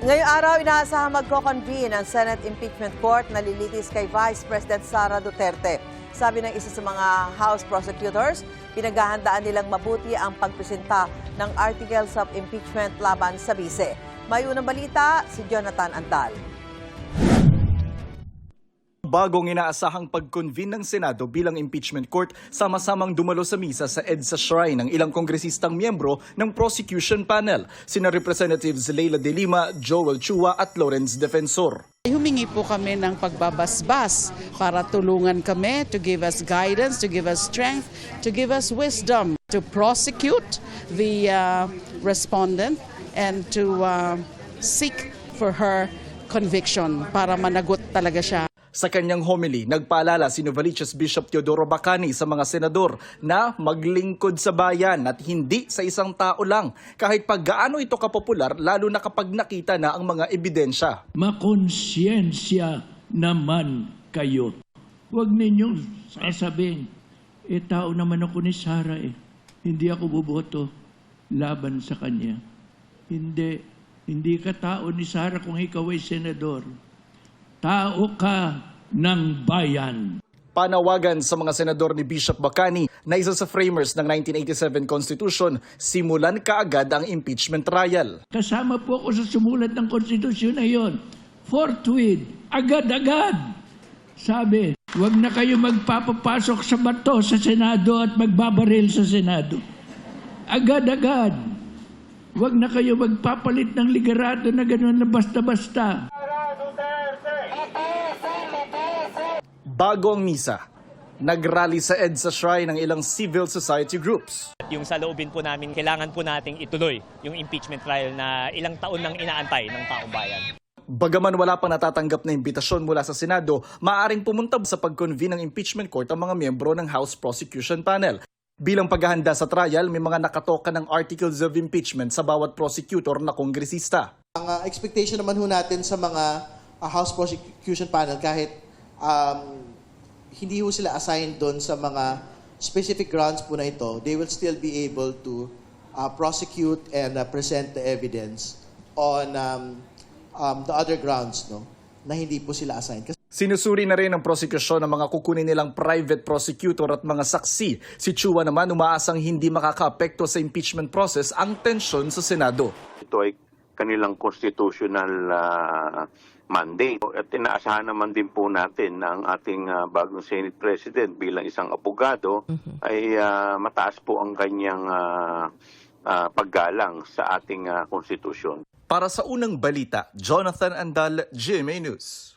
Ngayong araw, inaasahang magko-convene ang Senate Impeachment Court na lilitis kay Vice President Sara Duterte. Sabi ng isa sa mga House prosecutors, pinaghahandaan nilang mabuti ang pagpresenta ng articles of impeachment laban sa bise. May unang balita, si Jonathan Andal. Bagong inaasahang pag-convene ng Senado bilang impeachment court, sama-samang dumalo sa misa sa EDSA Shrine ng ilang kongresistang miyembro ng prosecution panel, sina Representatives Leila De Lima, Joel Chua at Lawrence Defensor. Humingi po kami ng pagbabasbas para tulungan kami, to give us guidance, to give us strength, to give us wisdom to prosecute the respondent and to seek for her conviction para managot talaga siya. Sa kanyang homily, nagpaalala si Novaliches Bishop Teodoro Bacani sa mga senador na maglingkod sa bayan at hindi sa isang tao lang, kahit pag gaano ito kapopular, lalo na kapag nakita na ang mga ebidensya. Makonsyensya naman kayo. Huwag ninyong sasabihin, tao naman ako ni Sara hindi ako boboto laban sa kanya. Hindi ka tao ni Sara kung ikaw ay senador. Tao ka ng bayan. Panawagan sa mga senador ni Bishop Bacani na isa sa framers ng 1987 Constitution, simulan kaagad ang impeachment trial. Kasama po ako sa sumulat ng konstitusyon na yon. Forthwith, agad-agad. Sabi, huwag na kayo magpapapasok sa bato sa Senado at magbabaril sa Senado. Agad-agad. Huwag na kayo magpapalit ng ligarado na gano'n na basta-basta. Bago ang misa, nagrally sa EDSA Shrine ng ilang civil society groups. Yung sa loobin po namin, kailangan po nating ituloy yung impeachment trial na ilang taon nang inaantay ng taong bayan. Bagaman wala pa natatanggap na imbitasyon mula sa Senado, maaaring pumunta sa pag-convene ng impeachment court ang mga miyembro ng House Prosecution Panel. Bilang paghahanda sa trial, may mga nakatoka ng articles of impeachment sa bawat prosecutor na kongresista. Ang expectation naman ho natin sa mga House Prosecution Panel, kahit hindi ho sila assigned doon sa mga specific grounds po na ito, they will still be able to prosecute and present the evidence on the other grounds, no, na hindi po sila assigned. Sinusuri na rin ng prosekusyon ng mga kukunin nilang private prosecutor at mga saksi. Si Chua naman umaasang hindi makakaapekto sa impeachment process ang tensyon sa Senado. Ito ay kanilang constitutional mandate. At inaasahan naman din po natin na ang ating bagong Senate President bilang isang abogado ay mataas po ang kanyang paggalang sa ating konstitusyon. Para sa unang balita, Jonathan Andal, GMA News.